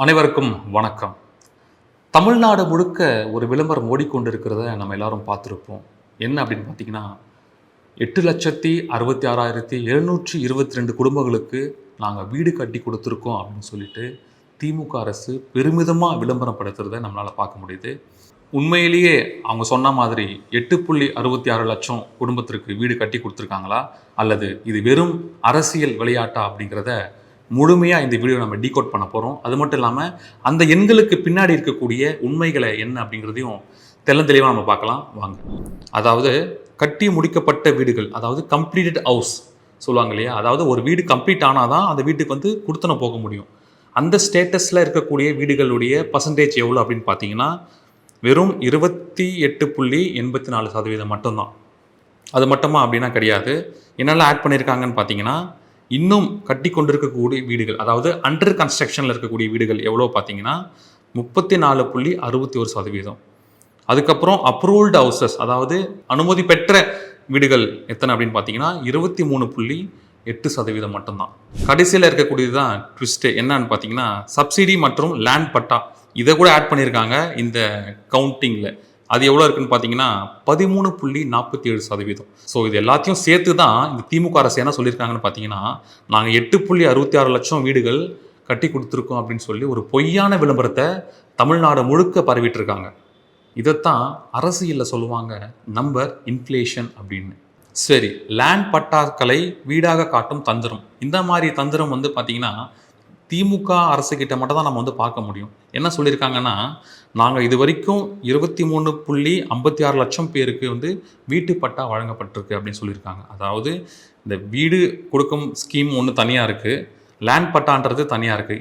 அனைவருக்கும் வணக்கம். தமிழ்நாடு முழுக்க ஒரு விளம்பரம் ஓடிக்கொண்டிருக்கிறத நம்ம எல்லாரும் பார்த்துருப்போம். என்ன அப்படின்னு பார்த்தீங்கன்னா, 8,66,722 குடும்பங்களுக்கு நாங்கள் வீடு கட்டி கொடுத்துருக்கோம் அப்படின்னு சொல்லிட்டு திமுக அரசு பெருமிதமாக விளம்பரப்படுத்துறத நம்மளால் பார்க்க முடியுது. உண்மையிலேயே அவங்க சொன்ன மாதிரி 8,66 லட்சம் குடும்பத்திற்கு வீடு கட்டி கொடுத்துருக்காங்களா, அல்லது இது வெறும் அரசியல் விளையாட்டா அப்படிங்கிறத முழுமையாக இந்த வீடியோ நம்ம டீகோட் பண்ண போகிறோம். அது மட்டும் இல்லாமல் அந்த எண்களுக்கு பின்னாடி இருக்கக்கூடிய உண்மைகளை என்ன அப்படிங்கிறதையும் தெளிவாக நம்ம பார்க்கலாம் வாங்க. அதாவது கட்டி முடிக்கப்பட்ட வீடுகள், அதாவது கம்ப்ளீட்டட் ஹவுஸ் சொல்லுவாங்க இல்லையா, அதாவது ஒரு வீடு கம்ப்ளீட் ஆனால் தான் அந்த வீட்டுக்கு வந்து கொடுத்தனம் போக முடியும். அந்த ஸ்டேட்டஸில் இருக்கக்கூடிய வீடுகளுடைய பர்சன்டேஜ் எவ்வளோ அப்படின்னு பார்த்தீங்கன்னா வெறும் 28.84% மட்டும்தான். அது மட்டுமா அப்படின்னா கிடையாது. என்னெல்லாம் ஆட் பண்ணியிருக்காங்கன்னு பார்த்தீங்கன்னா, இன்னும் கட்டி கொண்டிருக்கக்கூடிய வீடுகள், அதாவது அண்டர் கன்ஸ்ட்ரக்ஷனில் இருக்கக்கூடிய வீடுகள் எவ்வளோ பார்த்தீங்கன்னா 34.61%. அதுக்கப்புறம் அப்ரூவ்டு ஹவுசஸ், அதாவது அனுமதி பெற்ற வீடுகள் எத்தனை அப்படின்னு பார்த்தீங்கன்னா 23.8% மட்டும்தான். கடைசியில் இருக்கக்கூடியது தான் ட்விஸ்ட்டு. என்னன்னு பார்த்தீங்கன்னா சப்சிடி மற்றும் லேண்ட் பட்டா, இதை கூட ஆட் பண்ணியிருக்காங்க இந்த கவுண்டிங்கில். அது எவ்வளோ இருக்குன்னு பார்த்தீங்கன்னா 13.47%. ஸோ இது எல்லாத்தையும் சேர்த்து தான் இந்த திமுக அரசு என்ன சொல்லியிருக்காங்கன்னு பார்த்தீங்கன்னா, நாங்கள் 8.66 லட்சம் வீடுகள் கட்டி கொடுத்துருக்கோம் அப்படின்னு சொல்லி ஒரு பொய்யான விளம்பரத்தை தமிழ்நாடு முழுக்க பரவிட்டு இருக்காங்க. இதைத்தான் அரசியலில் சொல்லுவாங்க நம்பர் இன்ஃப்ளேஷன் அப்படின்னு. சரி, லேண்ட் பட்டாக்களை வீடாக காட்டும் தந்திரம். இந்த மாதிரி தந்திரம் வந்து பார்த்தீங்கன்னா திமுக அரசுக்கிட்ட மட்டும் தான் நம்ம வந்து பார்க்க முடியும். என்ன சொல்லியிருக்காங்கன்னா, நாங்கள் இது வரைக்கும் 23.56 லட்சம் பேருக்கு வந்து வீட்டு பட்டா வழங்கப்பட்டிருக்கு அப்படின்னு சொல்லியிருக்காங்க. அதாவது இந்த வீடு கொடுக்கும் ஸ்கீம் ஒன்று தனியாக இருக்குது, லேண்ட் பட்டான்றது தனியாக இருக்குது.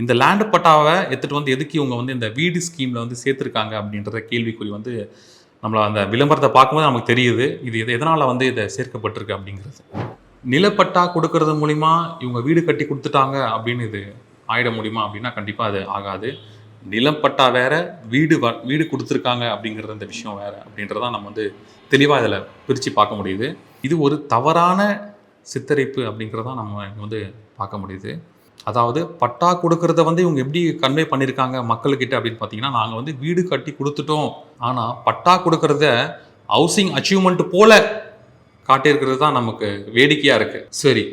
இந்த லேண்ட் பட்டாவை எடுத்துகிட்டு வந்து எதுக்கு இவங்க வந்து இந்த வீடு ஸ்கீமில் வந்து சேர்த்துருக்காங்க அப்படின்றத கேள்விக்குறி வந்து நம்மளை அந்த விளம்பரத்தை பார்க்கும்போது நமக்கு தெரியுது இது எதனால் வந்து இதை சேர்க்கப்பட்டிருக்கு அப்படிங்கிறது. நிலப்பட்டா கொடுக்கறது மூலிமா இவங்க வீடு கட்டி கொடுத்துட்டாங்க அப்படின்னு இது ஆயிட முடியுமா அப்படின்னா கண்டிப்பாக அது ஆகாது. நிலப்பட்டா வேற, வீடு கொடுத்துருக்காங்க அப்படிங்கிறது இந்த விஷயம் வேற அப்படின்றதான் நம்ம வந்து தெளிவாக இதில் பிரித்து பார்க்க முடியுது. இது ஒரு தவறான சித்தரிப்பு அப்படிங்கிறதான் நம்ம வந்து பார்க்க முடியுது. அதாவது பட்டா கொடுக்கறத வந்து இவங்க எப்படி கன்வே பண்ணியிருக்காங்க மக்கள்கிட்ட அப்படின்னு பார்த்தீங்கன்னா, நாங்கள் வந்து வீடு கட்டி கொடுத்துட்டோம், ஆனால் பட்டா கொடுக்கறத ஹவுசிங் அச்சீவ்மெண்ட் போல காட்டியிருக்கிறது தான் நமக்கு வேடிக்கையாக இருக்குது. சரி,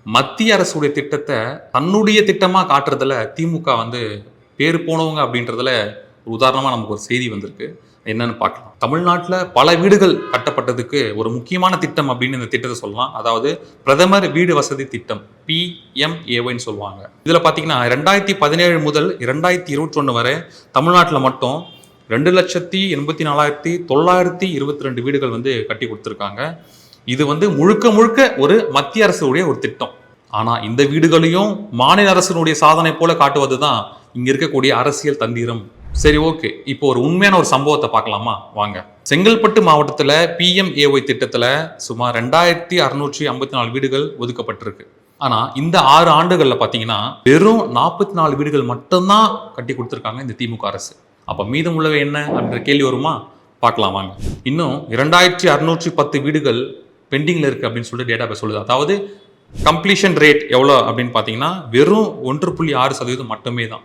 மத்திய அரசுடைய திட்டத்தை தன்னுடைய திட்டமாக காட்டுறதுல திமுக வந்து பேர் போனவங்க அப்படின்றதுல ஒரு உதாரணமாக நமக்கு ஒரு செய்தி வந்திருக்கு. என்னன்னு பார்க்கலாம். தமிழ்நாட்டில் பல வீடுகள் கட்டப்பட்டதுக்கு ஒரு முக்கியமான திட்டம் அப்படின்னு இந்த திட்டத்தை சொல்லலாம். அதாவது பிரதமர் வீடு வசதி திட்டம், PMAYன்னு சொல்லுவாங்க. இதில் பார்த்தீங்கன்னா 2017 முதல் 2021 வரை தமிழ்நாட்டில் மட்டும் 2,84,922 வீடுகள் வந்து கட்டி கொடுத்துருக்காங்க. இது வந்து முழுக்க ஒரு மத்திய அரசுடைய ஒரு திட்டம். ஆனால் இந்த வீடுகளையும் மாநில அரசினுடைய சாதனை போல காட்டுவது தான் இங்கே இருக்கக்கூடிய அரசியல் தந்திரம். சரி, ஓகே, இப்போ ஒரு உண்மையான ஒரு சம்பவத்தை பார்க்கலாமா வாங்க. செங்கல்பட்டு மாவட்டத்தில் PMAY திட்டத்தில் சுமார் 2,654 வீடுகள் ஒதுக்கப்பட்டிருக்கு. ஆனால் இந்த 6 ஆண்டுகளில் பார்த்தீங்கன்னா வெறும் 44 வீடுகள் மட்டும்தான் கட்டி கொடுத்துருக்காங்க இந்த திமுக அரசு. அப்போ மீதம் உள்ளவை என்ன அப்படின்ற கேள்வி வருமா? பார்க்கலாம் வாங்க. இன்னும் 2,610 வீடுகள் பெண்டிங்கில் இருக்குது அப்படின்னு சொல்லிட்டு டேட்டா பேஸ் சொல்லுது. அதாவது கம்ப்ளீஷன் ரேட் எவ்வளோ அப்படின்னு பார்த்தீங்கன்னா வெறும் 1.6% மட்டுமே தான்.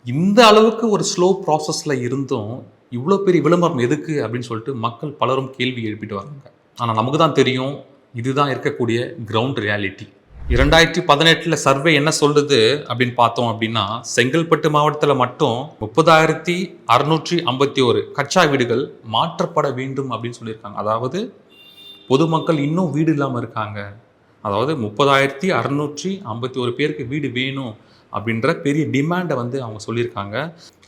இந்த அளவுக்கு ஒரு ஸ்லோ ப்ராசஸில் இருந்தும் இவ்வளோ பெரிய விளம்பரம் எதுக்கு அப்படின்னு சொல்லிட்டு மக்கள் பலரும் கேள்வி எழுப்பிட்டு வராங்க. ஆனால் நமக்கு தான் தெரியும் இதுதான் இருக்கக்கூடிய கிரவுண்ட் ரியாலிட்டி. 2018 சர்வே என்ன சொல்லுது அப்படின்னு பார்த்தோம் அப்படின்னா, செங்கல்பட்டு மாவட்டத்தில் மட்டும் 30,651 கச்சா வீடுகள் மாற்றப்பட வேண்டும் அப்படின்னு சொல்லியிருக்காங்க. அதாவது பொதுமக்கள் இன்னும் வீடு இல்லாமல் இருக்காங்க. அதாவது 30,651 பேருக்கு வீடு வேணும் அப்படின்ற பெரிய டிமாண்டை வந்து அவங்க சொல்லியிருக்காங்க.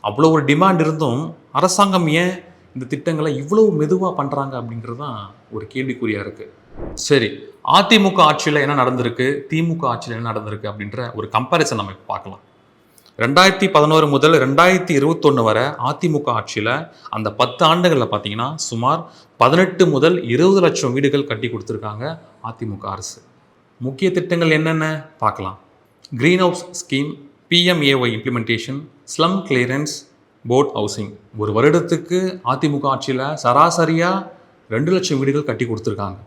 அவ்வளோ ஒரு டிமாண்ட் இருந்தும் அரசாங்கம் ஏன் இந்த திட்டங்களை இவ்வளோ மெதுவாக பண்ணுறாங்க அப்படிங்கிறது தான் ஒரு கேள்விக்குறியாக இருக்குது. சரி, அதிமுக ஆட்சியில் என்ன நடந்திருக்கு, திமுக ஆட்சியில் என்ன நடந்திருக்கு அப்படின்ற ஒரு கம்பேரிசன் நம்ம பார்க்கலாம். 2011 முதல் 2021 வரை அதிமுக ஆட்சியில் அந்த 10 ஆண்டுகளில் பார்த்தீங்கன்னா சுமார் 18 முதல் 20 லட்சம் வீடுகள் கட்டி கொடுத்துருக்காங்க அதிமுக அரசு. முக்கிய திட்டங்கள் என்னென்ன பார்க்கலாம். Green house scheme, PMAY implementation, slum clearance, board housing. ஒரு வருடத்துக்கு அதிமுக ஆட்சியில் சராசரியாக 2 லட்சம் வீடுகள் கட்டி கொடுத்துருக்காங்க.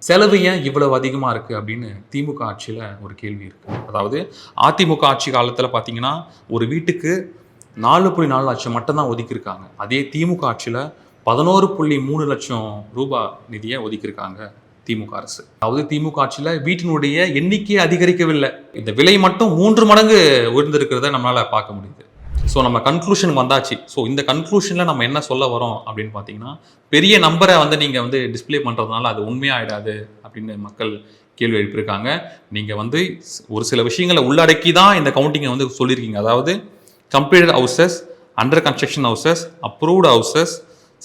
செலவு ஏன் இவ்வளவு அதிகமாக இருக்குது அப்படின்னு திமுக ஆட்சியில் ஒரு கேள்வி இருக்குது. அதாவது அதிமுக ஆட்சி காலத்தில் பார்த்தீங்கன்னா ஒரு வீட்டுக்கு 4.4 லட்சம் மட்டும்தான் ஒதுக்கியிருக்காங்க. அதே திமுக ஆட்சியில் 11.3 லட்சம் ரூபாய் நிதியை ஒதுக்கியிருக்காங்க திமுக அரசு. அதாவது திமுக ஆட்சியில் வீட்டினுடைய எண்ணிக்கையை அதிகரிக்கவில்லை, இந்த விலை மட்டும் 3 மடங்கு உயர்ந்திருக்கிறத நம்மளால் பார்க்க முடியுது. ஸோ நம்ம கன்க்ளூஷன் வந்தாச்சு. ஸோ இந்த கன்க்ளூஷனில் நம்ம என்ன சொல்ல வரோம் அப்படின்னு பார்த்தீங்கன்னா, பெரிய நம்பரை நீங்கள் டிஸ்பிளே பண்ணுறதுனால அது உண்மையாகிடாது அப்படின்னு மக்கள் கேள்வி எழுப்பியிருக்காங்க. நீங்கள் ஒரு சில விஷயங்களை உள்ளடக்கி தான் இந்த கவுண்டிங்கை சொல்லியிருக்கீங்க. அதாவது completed houses, under construction houses, approved houses,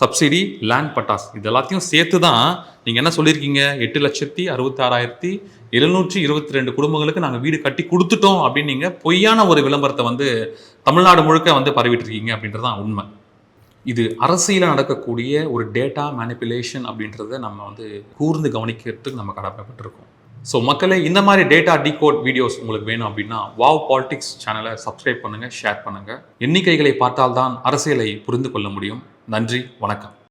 subsidy, land பட்டாஸ், இது எல்லாத்தையும் சேர்த்து தான் நீங்கள் என்ன சொல்லியிருக்கீங்க, 8,66,722 குடும்பங்களுக்கு நாங்கள் வீடு கட்டி கொடுத்துட்டோம் அப்படின்னு நீங்கள் பொய்யான ஒரு விளம்பரத்தை தமிழ்நாடு முழுக்க பரவிட்டு இருக்கீங்க அப்படின்றது தான் உண்மை. இது அரசியலில் நடக்கக்கூடிய ஒரு டேட்டா மேனிப்புலேஷன் அப்படின்றத நம்ம கூர்ந்து கவனிக்கிறதுக்கு நம்ம கடமைப்பட்டிருக்கோம். ஸோ மக்களே, இந்த மாதிரி டேட்டா டீகோட் வீடியோஸ் உங்களுக்கு வேணும் அப்படின்னா வாவ் பாலிடிக்ஸ் சேனலை சப்ஸ்கிரைப் பண்ணுங்கள், ஷேர் பண்ணுங்கள். எண்ணிக்கைகளை பார்த்தால்தான் அரசியலை புரிந்து கொள்ள முடியும். நன்றி, வணக்கம்.